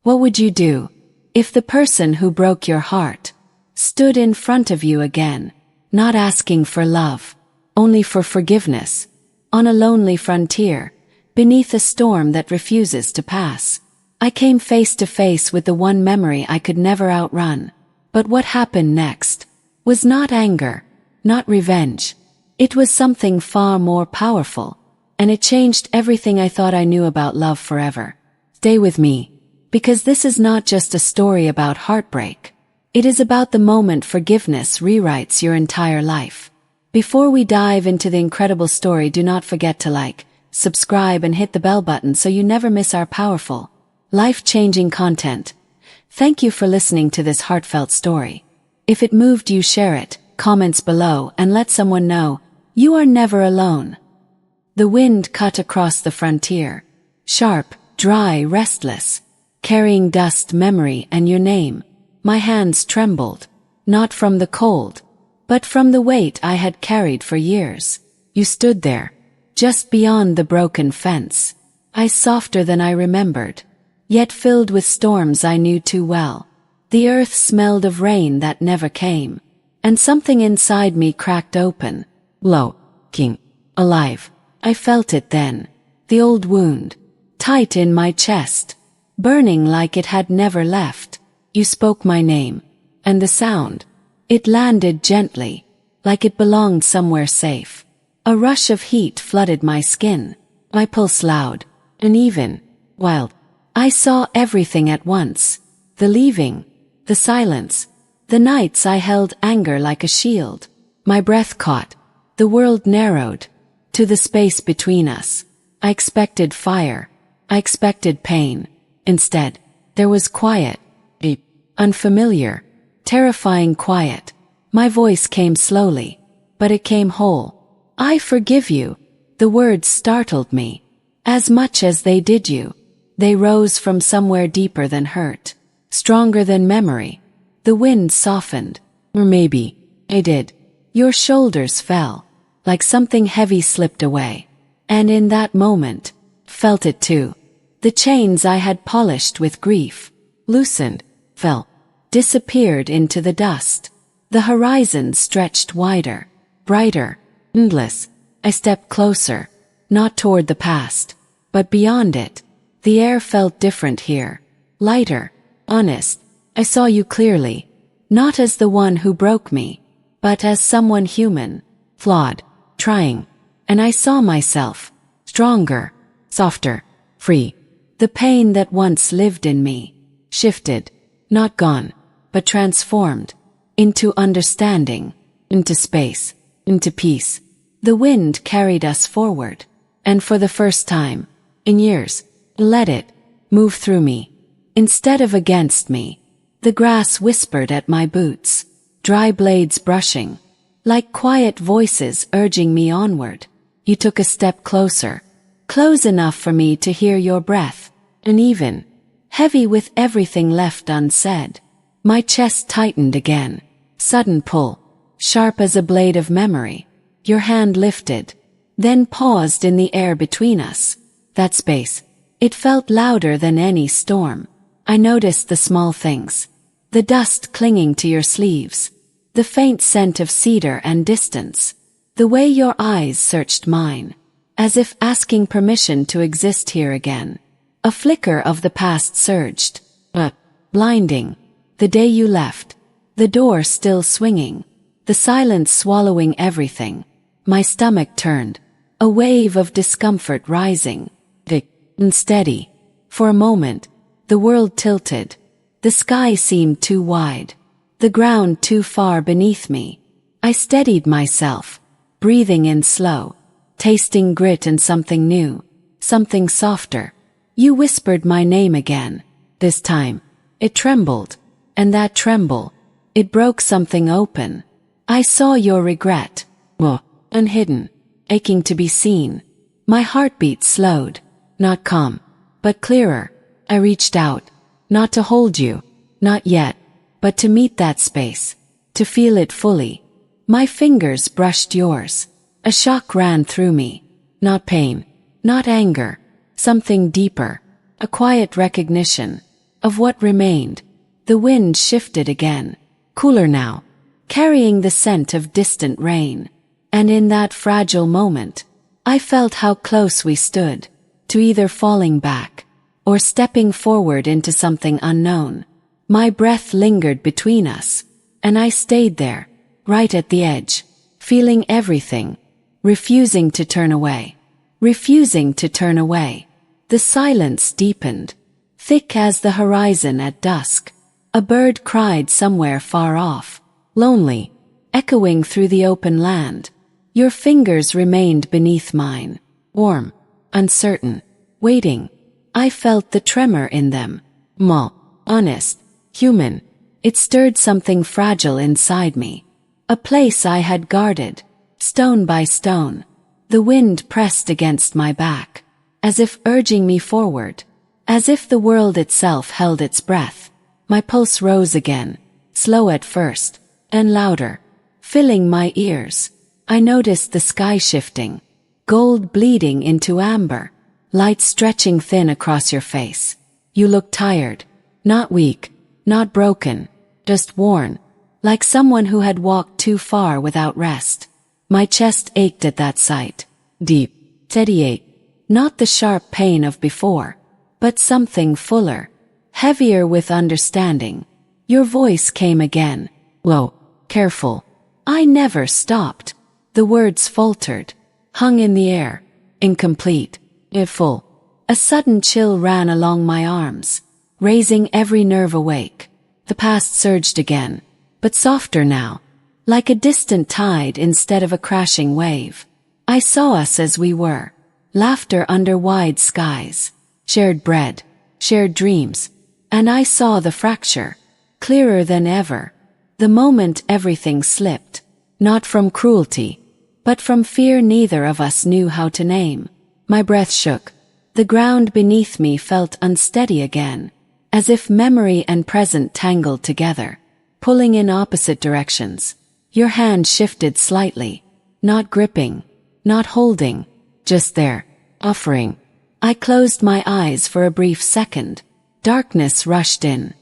What would you do if the person who broke your heart stood in front of you again, not asking for love, only for forgiveness, on a lonely frontier, beneath a storm that refuses to pass? I came face to face with the one memory I could never outrun. But what happened next was not anger, not revenge. It was something far more powerful, and it changed everything I thought I knew about love forever. Stay with me, because this is not just a story about heartbreak. It is about the moment forgiveness rewrites your entire life. Before we dive into the incredible story, do not forget to like, subscribe, and hit the bell button so you never miss our powerful, life-changing content. Thank you for listening to this heartfelt story. If it moved you, share it, comments below, and let someone know you are never alone. The wind cut across the frontier, sharp, dry, restless, carrying dust, memory, and your name. My hands trembled, not from the cold, but from the weight I had carried for years. You stood there, just beyond the broken fence, eyes softer than I remembered, yet filled with storms I knew too well. The earth smelled of rain that never came, and something inside me cracked open, looking alive. I felt it then, the old wound, tight in my chest, burning like it had never left. You spoke my name, and the sound, it landed gently, like it belonged somewhere safe. A rush of heat flooded my skin, my pulse loud, uneven, wild. I saw everything at once, the leaving, the silence, the nights I held anger like a shield. My breath caught, the world narrowed, to the space between us. I expected fire, I expected pain. Instead, there was quiet, deep, unfamiliar, terrifying quiet. My voice came slowly, but it came whole. I forgive you. The words startled me, as much as they did you. They rose from somewhere deeper than hurt, stronger than memory. The wind softened, or maybe it did. Your shoulders fell, like something heavy slipped away. And in that moment, felt it too. The chains I had polished with grief, loosened, fell, disappeared into the dust. The horizon stretched wider, brighter, endless. I stepped closer, not toward the past, but beyond it. The air felt different here, lighter, honest. I saw you clearly, not as the one who broke me, but as someone human, flawed, trying. And I saw myself, stronger, softer, free. The pain that once lived in me, shifted, not gone, but transformed, into understanding, into space, into peace. The wind carried us forward, and for the first time, in years, let it move through me, instead of against me. The grass whispered at my boots, dry blades brushing, like quiet voices urging me onward. You took a step closer, close enough for me to hear your breath, uneven, heavy with everything left unsaid. My chest tightened again, sudden pull, sharp as a blade of memory. Your hand lifted, then paused in the air between us. That space, it felt louder than any storm. I noticed the small things, the dust clinging to your sleeves, the faint scent of cedar and distance, the way your eyes searched mine, as if asking permission to exist here again. A flicker of the past surged, blinding. The day you left, the door still swinging, the silence swallowing everything. My stomach turned, a wave of discomfort rising, thick and steady. For a moment, the world tilted. The sky seemed too wide, the ground too far beneath me. I steadied myself, breathing in slow, tasting grit and something new, something softer. You whispered my name again. This time, it trembled, and that tremble, it broke something open. I saw your regret, unhidden, aching to be seen. My heartbeat slowed, not calm, but clearer. I reached out, not to hold you, not yet, but to meet that space, to feel it fully. My fingers brushed yours. A shock ran through me, not pain, not anger, something deeper, a quiet recognition. of what remained. The wind shifted again, cooler now, carrying the scent of distant rain. And in that fragile moment, I felt how close we stood, to either falling back, or stepping forward into something unknown. My breath lingered between us, and I stayed there, right at the edge, feeling everything, refusing to turn away. Refusing to turn away. The silence deepened, thick as the horizon at dusk. A bird cried somewhere far off, lonely, echoing through the open land. Your fingers remained beneath mine, warm, uncertain, waiting. I felt the tremor in them. Honest, human. It stirred something fragile inside me. A place I had guarded, stone by stone. The wind pressed against my back, as if urging me forward, as if the world itself held its breath. My pulse rose again, slow at first, and louder, filling my ears. I noticed the sky shifting, gold bleeding into amber, light stretching thin across your face. You looked tired, not weak, not broken, just worn, like someone who had walked too far without rest. My chest ached at that sight, deep, steady ache, not the sharp pain of before, but something fuller, heavier with understanding. Your voice came again, low, careful. I never stopped. The words faltered, hung in the air, incomplete, full. A sudden chill ran along my arms, raising every nerve awake. The past surged again, but softer now, like a distant tide instead of a crashing wave. I saw us as we were, laughter under wide skies, shared bread, shared dreams, and I saw the fracture, clearer than ever. The moment everything slipped, not from cruelty, but from fear neither of us knew how to name. My breath shook. The ground beneath me felt unsteady again, as if memory and present tangled together, pulling in opposite directions. Your hand shifted slightly, not gripping, not holding, just there, offering. I closed my eyes for a brief second. Darkness rushed in,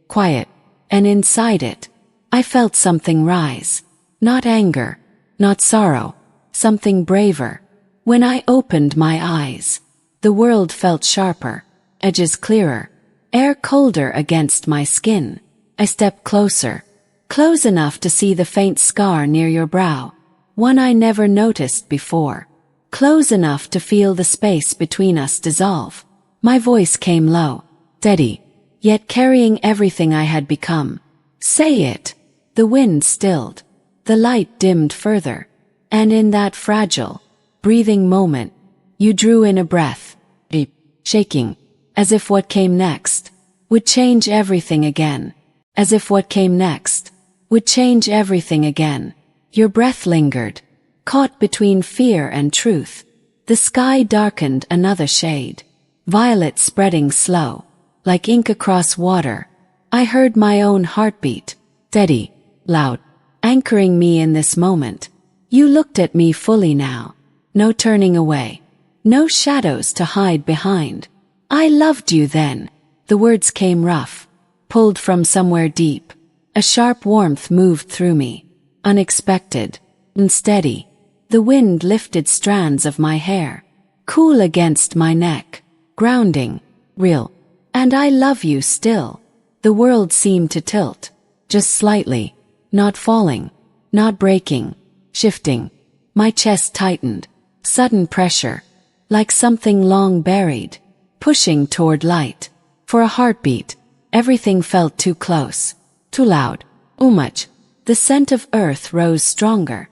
quiet, and inside it, I felt something rise. Not anger, not sorrow, something braver. When I opened my eyes, the world felt sharper, edges clearer, air colder against my skin. I stepped closer, close enough to see the faint scar near your brow, one I never noticed before, close enough to feel the space between us dissolve. My voice came low, steady, yet carrying everything I had become. Say it. The wind stilled. The light dimmed further, and in that fragile, breathing moment, you drew in a breath, deep, shaking, as if what came next would change everything again, as if what came next would change everything again. Your breath lingered, caught between fear and truth. The sky darkened another shade, violet spreading slow, like ink across water. I heard my own heartbeat, steady, loud, anchoring me in this moment. You looked at me fully now. No turning away. No shadows to hide behind. I loved you then. The words came rough, pulled from somewhere deep. A sharp warmth moved through me. Unexpected, unsteady. The wind lifted strands of my hair, cool against my neck, grounding, real. And I love you still. The world seemed to tilt, just slightly. Not falling, not breaking, shifting. My chest tightened, sudden pressure, like something long buried, pushing toward light. For a heartbeat, everything felt too close, too loud, too much. The scent of earth rose stronger,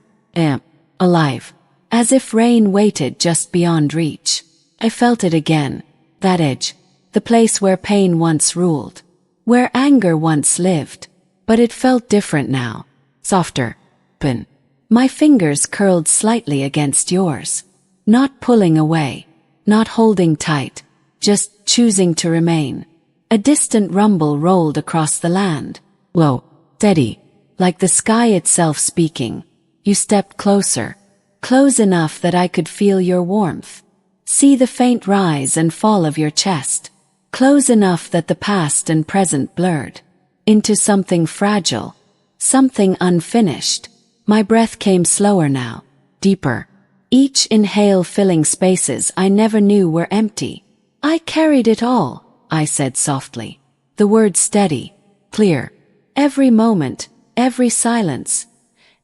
alive, as if rain waited just beyond reach. I felt it again, that edge, the place where pain once ruled, where anger once lived. But it felt different now, softer, open. My fingers curled slightly against yours, not pulling away, not holding tight, just choosing to remain. A distant rumble rolled across the land, low, steady, like the sky itself speaking. You stepped closer, close enough that I could feel your warmth, see the faint rise and fall of your chest, close enough that the past and present blurred into something fragile, something unfinished. My breath came slower now, deeper, each inhale filling spaces I never knew were empty. I carried it all, I said softly, the words steady, clear. Every moment, every silence,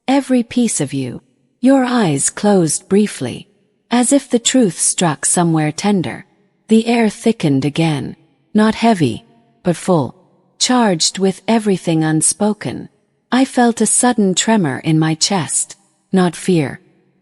every piece of you. Your eyes closed briefly, as if the truth struck somewhere tender. The air thickened again, not heavy, but full, charged with everything unspoken. I felt a sudden tremor in my chest, not fear,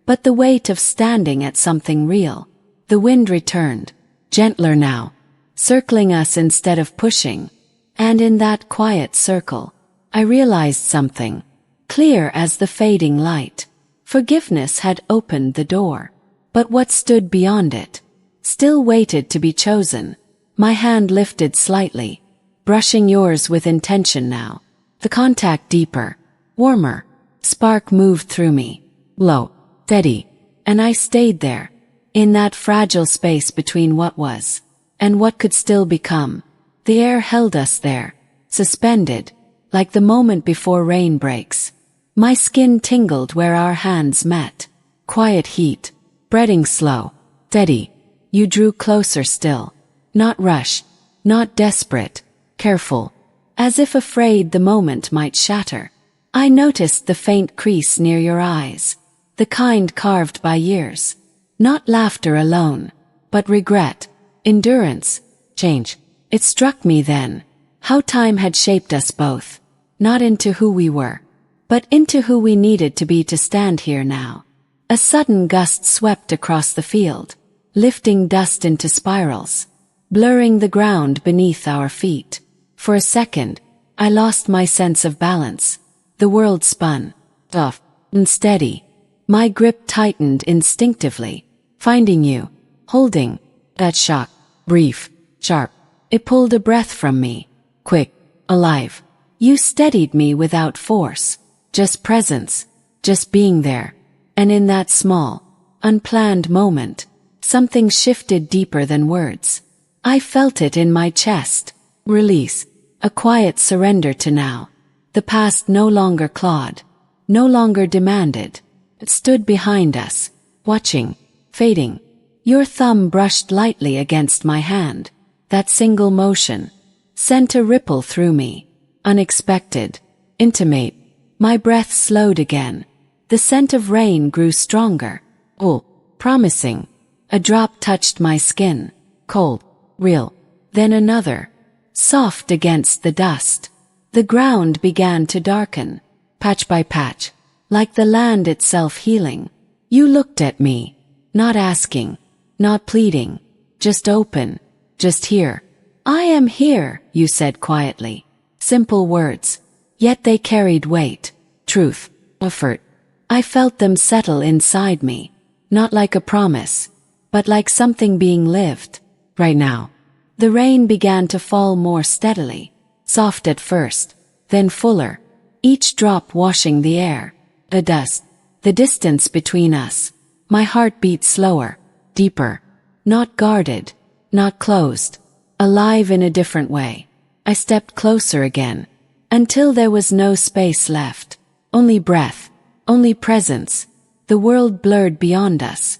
but the weight of standing at something real. The wind returned, gentler now, circling us instead of pushing, and in that quiet circle, I realized something, clear as the fading light. Forgiveness had opened the door, but what stood beyond it still waited to be chosen. My hand lifted slightly, brushing yours with intention now. The contact deeper, warmer, spark moved through me, low, steady, and I stayed there, in that fragile space between what was and what could still become. The air held us there, suspended, like the moment before rain breaks. My skin tingled where our hands met. Quiet heat, spreading slow, steady. You drew closer still, not rushed, not desperate, careful, as if afraid the moment might shatter. I noticed the faint crease near your eyes, the kind carved by years. Not laughter alone, but regret, endurance, change. It struck me then, how time had shaped us both, not into who we were, but into who we needed to be to stand here now. A sudden gust swept across the field, lifting dust into spirals, blurring the ground beneath our feet. For a second, I lost my sense of balance. The world spun, soft, unsteady. My grip tightened instinctively, finding you, holding. That shock, brief, sharp. It pulled a breath from me, quick, alive. You steadied me without force, just presence, just being there. And in that small, unplanned moment, something shifted deeper than words. I felt it in my chest. Release. A quiet surrender to now. The past no longer clawed, no longer demanded. It stood behind us, watching, fading. Your thumb brushed lightly against my hand. That single motion sent a ripple through me. Unexpected, intimate. My breath slowed again. The scent of rain grew stronger. Oh, promising. A drop touched my skin. Cold, real. Then another. Soft against the dust. The ground began to darken, patch by patch, like the land itself healing. You looked at me, not asking, not pleading, just open, just here. I am here, you said quietly. Simple words, yet they carried weight, truth, effort. I felt them settle inside me, not like a promise, but like something being lived, right now. The rain began to fall more steadily, soft at first, then fuller, each drop washing the air, the dust, the distance between us. My heart beat slower, deeper, not guarded, not closed, alive in a different way. I stepped closer again, until there was no space left, only breath, only presence. The world blurred beyond us.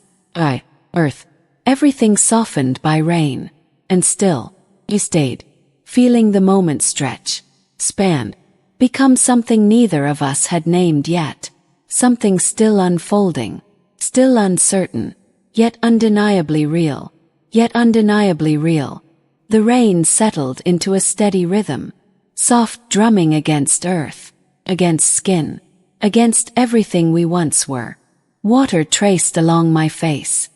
Earth, everything softened by rain. And still, we stayed, feeling the moment stretch, span, become something neither of us had named yet, something still unfolding, still uncertain, yet undeniably real, yet undeniably real. The rain settled into a steady rhythm, soft drumming against earth, against skin, against everything we once were. Water traced along my face,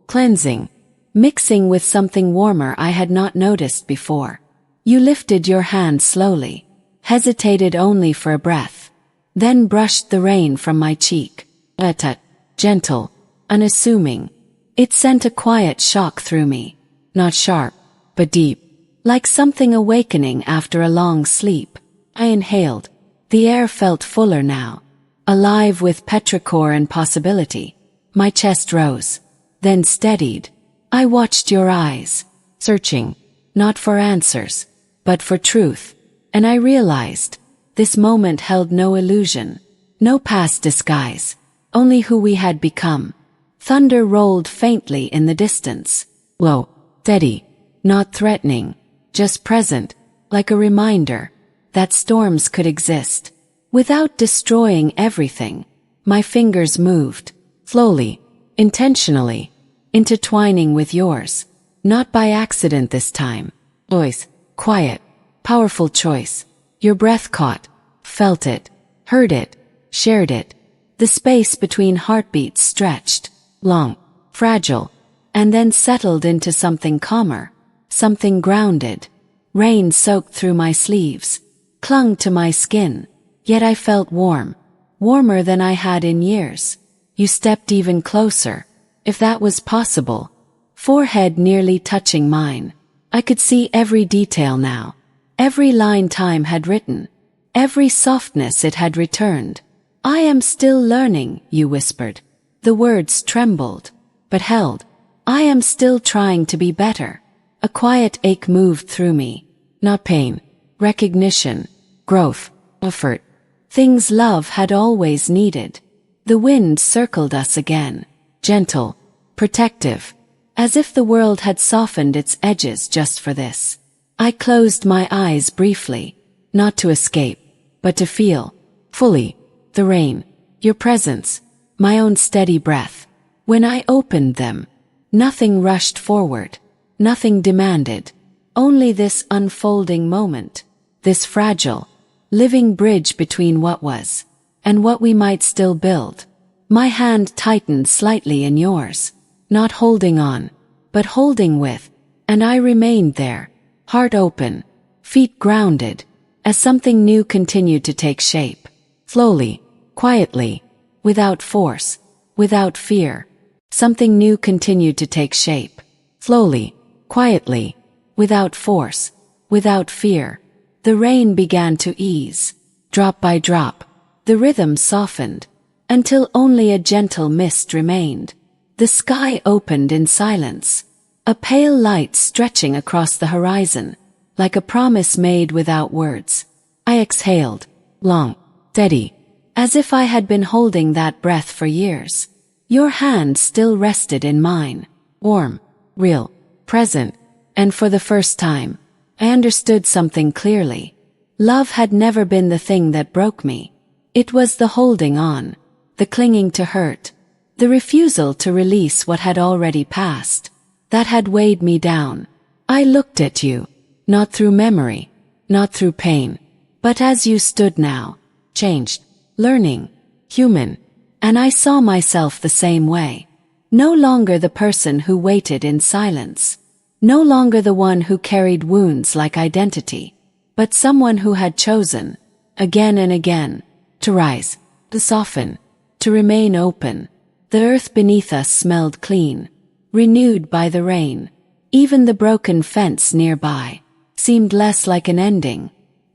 cleansing, mixing with something warmer I had not noticed before. You lifted your hand slowly, hesitated only for a breath, then brushed the rain from my cheek. A touch, gentle, unassuming. It sent a quiet shock through me, not sharp, but deep, like something awakening after a long sleep. I inhaled. The air felt fuller now, alive with petrichor and possibility. My chest rose, then steadied. I watched your eyes, searching, not for answers, but for truth. And I realized, this moment held no illusion, no past disguise, only who we had become. Thunder rolled faintly in the distance, low, steady, not threatening, just present, like a reminder that storms could exist without destroying everything. My fingers moved, slowly, intentionally, intertwining with yours, not by accident this time. Voice, quiet, powerful choice. Your breath caught, felt it, heard it, shared it. The space between heartbeats stretched, long, fragile, and then settled into something calmer, something grounded. Rain soaked through my sleeves, clung to my skin, yet I felt warm, warmer than I had in years. You stepped even closer, if that was possible, forehead nearly touching mine. I could see every detail now, every line time had written, every softness it had returned. I am still learning, you whispered. The words trembled, but held. I am still trying to be better. A quiet ache moved through me. Not pain, recognition, growth, effort. Things love had always needed. The wind circled us again, gentle, protective, as if the world had softened its edges just for this. I closed my eyes briefly, not to escape, but to feel, fully, the rain, your presence, my own steady breath. When I opened them, nothing rushed forward, nothing demanded, only this unfolding moment, this fragile, living bridge between what was, and what we might still build. My hand tightened slightly in yours, not holding on, but holding with, and I remained there, heart open, feet grounded, as something new continued to take shape. Slowly, quietly, without force, without fear, something new continued to take shape. Slowly, quietly, without force, without fear. The rain began to ease, drop by drop. The rhythm softened, until only a gentle mist remained. The sky opened in silence, a pale light stretching across the horizon, like a promise made without words. I exhaled, long, steady, as if I had been holding that breath for years. Your hand still rested in mine, warm, real, present, and for the first time, I understood something clearly. Love had never been the thing that broke me. It was the holding on, the clinging to hurt, the refusal to release what had already passed, that had weighed me down. I looked at you, not through memory, not through pain, but as you stood now, changed, learning, human, and I saw myself the same way. No longer the person who waited in silence, no longer the one who carried wounds like identity, but someone who had chosen, again and again, to rise, to soften, to remain open. The earth beneath us smelled clean, renewed by the rain. Even the broken fence nearby seemed less like an ending,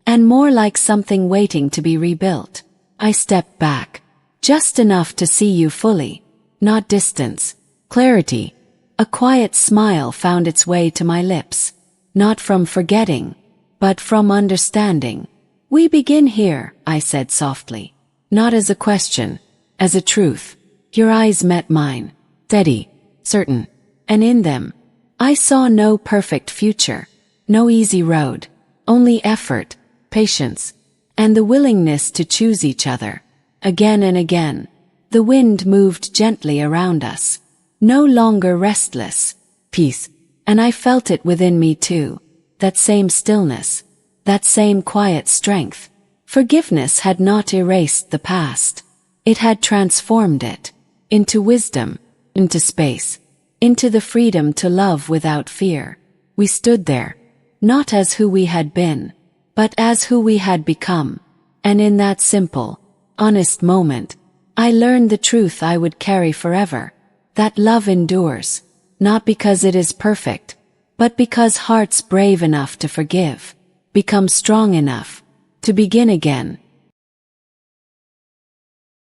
and more like something waiting to be rebuilt. I stepped back, just enough to see you fully, not distance, clarity. A quiet smile found its way to my lips, not from forgetting, but from understanding. We begin here, I said softly, not as a question, as a truth. Your eyes met mine, steady, certain, and in them, I saw no perfect future, no easy road, only effort, patience, and the willingness to choose each other. Again and again, the wind moved gently around us, no longer restless, peace, and I felt it within me too, that same stillness, that same quiet strength. Forgiveness had not erased the past, it had transformed it, into wisdom, into space, into the freedom to love without fear. We stood there, not as who we had been, but as who we had become, and in that simple, honest moment, I learned the truth I would carry forever, that love endures, not because it is perfect, but because hearts brave enough to forgive, become strong enough to begin again.